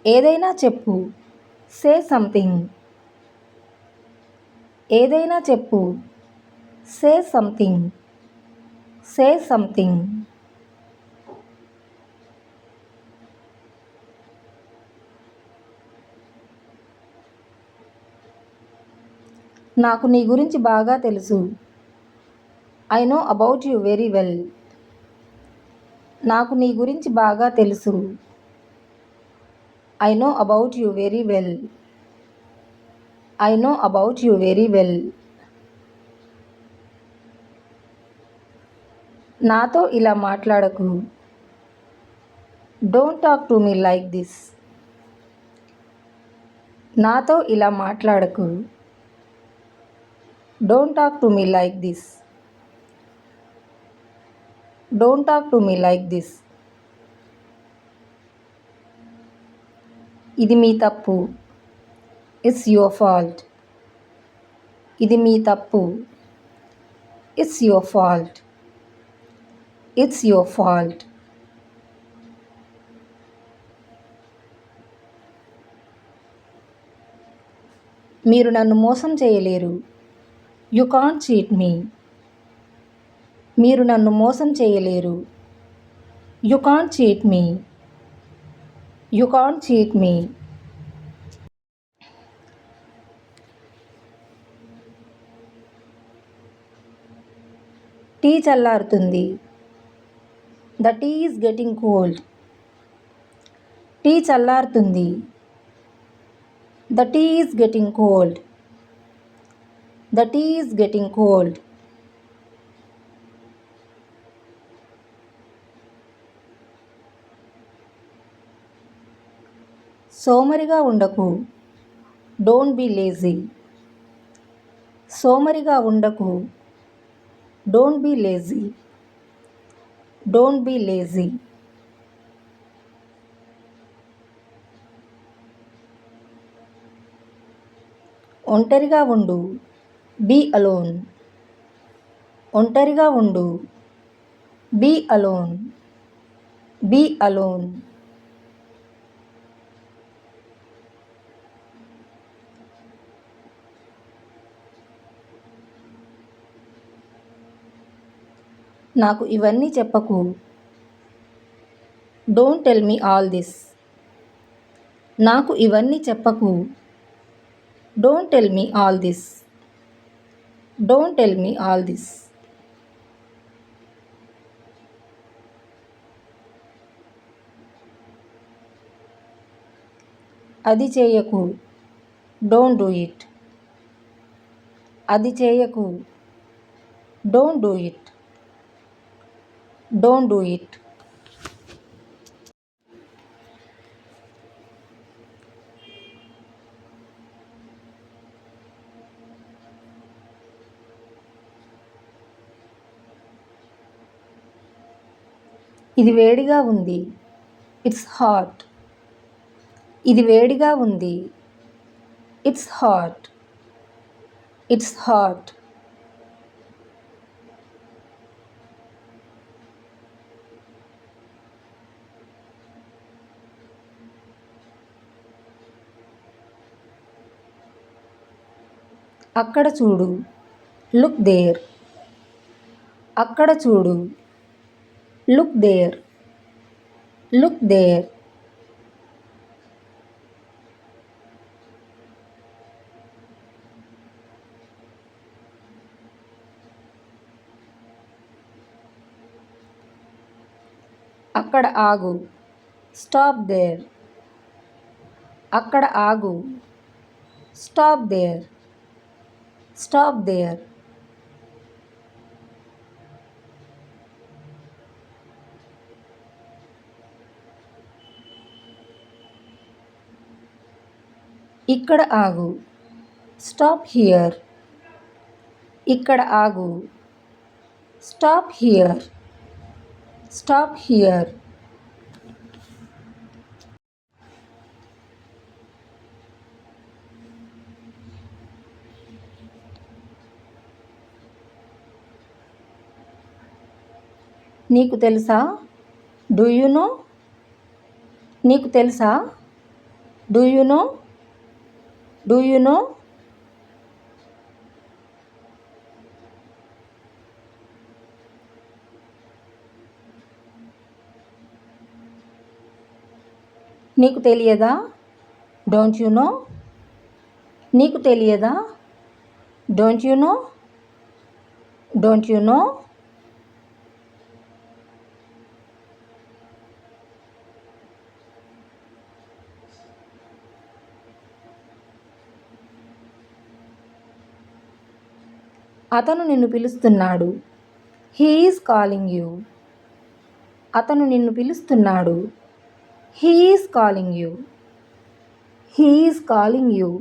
ఏదైనా చెప్పు. Say something. ఏదైనా చెప్పు. Say something. Say something. నాకు నీ గురించి బాగా తెలుసు. I know about you very well. నాకు నీ గురించి బాగా తెలుసు. I know about you very well. I know about you very well. నాతో ఇలా మాట్లాడకు. Don't talk to me like this. నాతో ఇలా మాట్లాడకు. Don't talk to me like this. Don't talk to me like this. ఇది మీ తప్పు. It's your fault. ఇది మీ తప్పు. It's your fault. It's your fault. మీరు నన్ను మోసం చేయలేరు. You can't cheat me. మీరు నన్ను మోసం చేయలేరు. You can't cheat me. You can't cheat me. Tea చల్లారుతుంది. The tea is getting cold. Tea చల్లారుతుంది. The tea is getting cold. The tea is getting cold. సోమరిగా ఉండకు. Don't be lazy. సోమరిగా ఉండకు. Don't be lazy. Don't be lazy. ఒంటరిగా ఉండు. Be alone. ఒంటరిగా ఉండు. Be alone. Be alone. నాకు ఇవన్నీ చెప్పకు. Don't tell me all this. నాకు ఇవన్నీ చెప్పకు. Don't tell me all this. Don't tell me all this. అది చేయకు. Don't do it. అది చేయకు. Don't do it. Don't do it. ఇది వేడిగా ఉంది. It's hot. ఇది వేడిగా ఉంది. It's hot. It's hot. అక్కడ చూడు. Look there. అక్కడ చూడు. Look there. Look there. అక్కడ ఆగు. Stop there. అక్కడ ఆగు. Stop there. Stop there. ఇక్కడ ఆగు. Stop here. ఇక్కడ ఆగు. Stop here. Stop here. నీకు తెలుసా? Do you know? నీకు తెలుసా? Do you know? Do you know? నీకు తెలియదా? Don't you know? నీకు తెలియదా? Don't you know? Don't you know? అతను నిన్ను పిలుస్తున్నాడు. He is calling you. అతను నిన్ను పిలుస్తున్నాడు. He is calling you. He is calling you.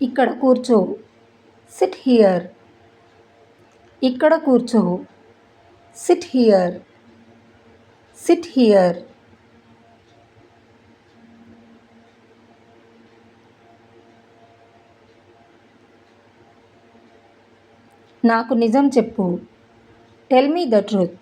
ఇక్కడ కూర్చో. SIT here. ఇక్కడ కూర్చో. SIT here. SIT here. నాకు నిజం చెప్పు. Tell me the truth.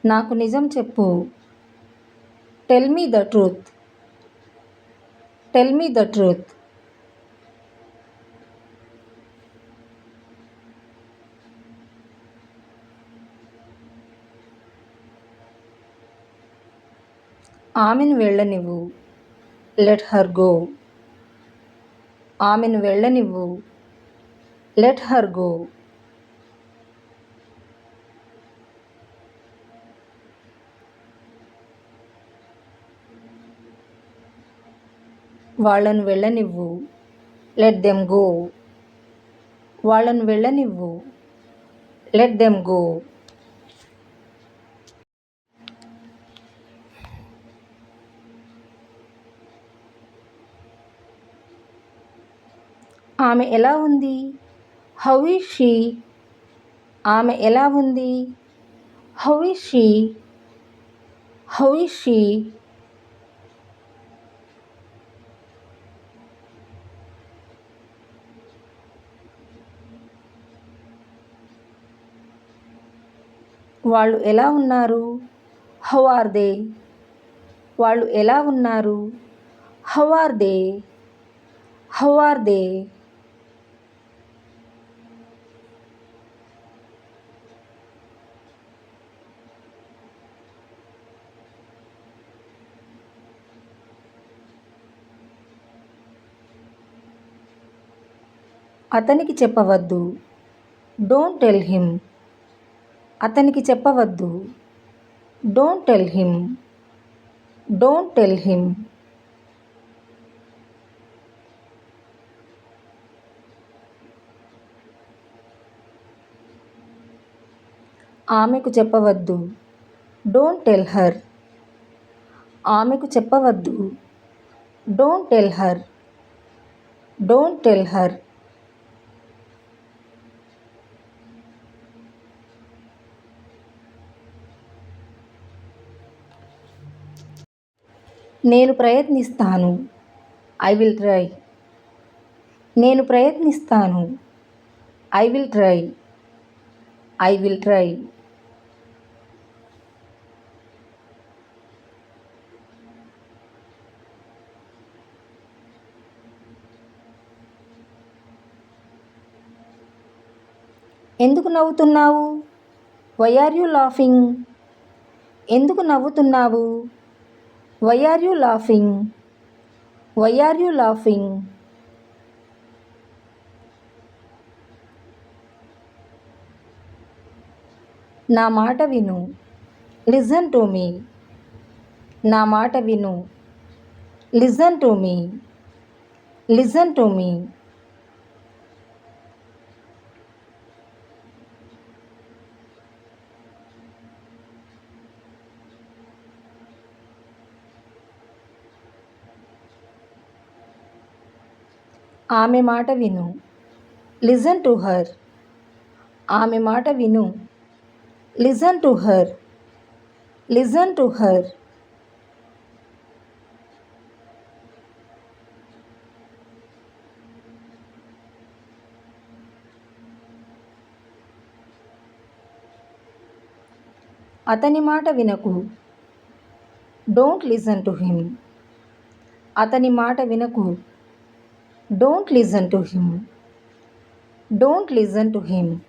నాకు నిజం చెప్పు. Tell me the truth. Tell me the truth. ఆమెను వెళ్ళనివ్వు. Let her go. ఆమెను వెళ్ళనివ్వు. Let her go. వాళ్ళను వెళ్ళనివ్వు. Let them go. వాళ్ళను వెళ్ళనివ్వు. Let them go. ఆమె ఎలా ఉంది? How is she? ఆమె ఎలా ఉంది? How is she? How is she? వాళ్ళు ఎలా ఉన్నారు? How are they? వాళ్ళు ఎలా ఉన్నారు? How are they? How are they? అతనికి చెప్పవద్దు. Don't tell him. అతనికి చెప్పవద్దు. Don't tell him. Don't tell him. ఆమెకు చెప్పవద్దు. Don't tell her. ఆమెకు చెప్పవద్దు. Don't tell her. Don't tell her. నేను ప్రయత్నిస్తాను. I will try. నేను ప్రయత్నిస్తాను. I will try. I will try. ఎందుకు నవ్వుతున్నావు? Why are you laughing? ఎందుకు నవ్వుతున్నావు? Why are you laughing? Why are you laughing? నా మాట విను. Listen to me. నా మాట విను. Listen to me. Listen to me. ఆమె మాట విను. Listen to her. ఆమె మాట విను. Listen to her. Listen to her. అతని మాట వినకు. Don't listen to him. అతని మాట వినకు. Don't listen to him. Don't listen to him.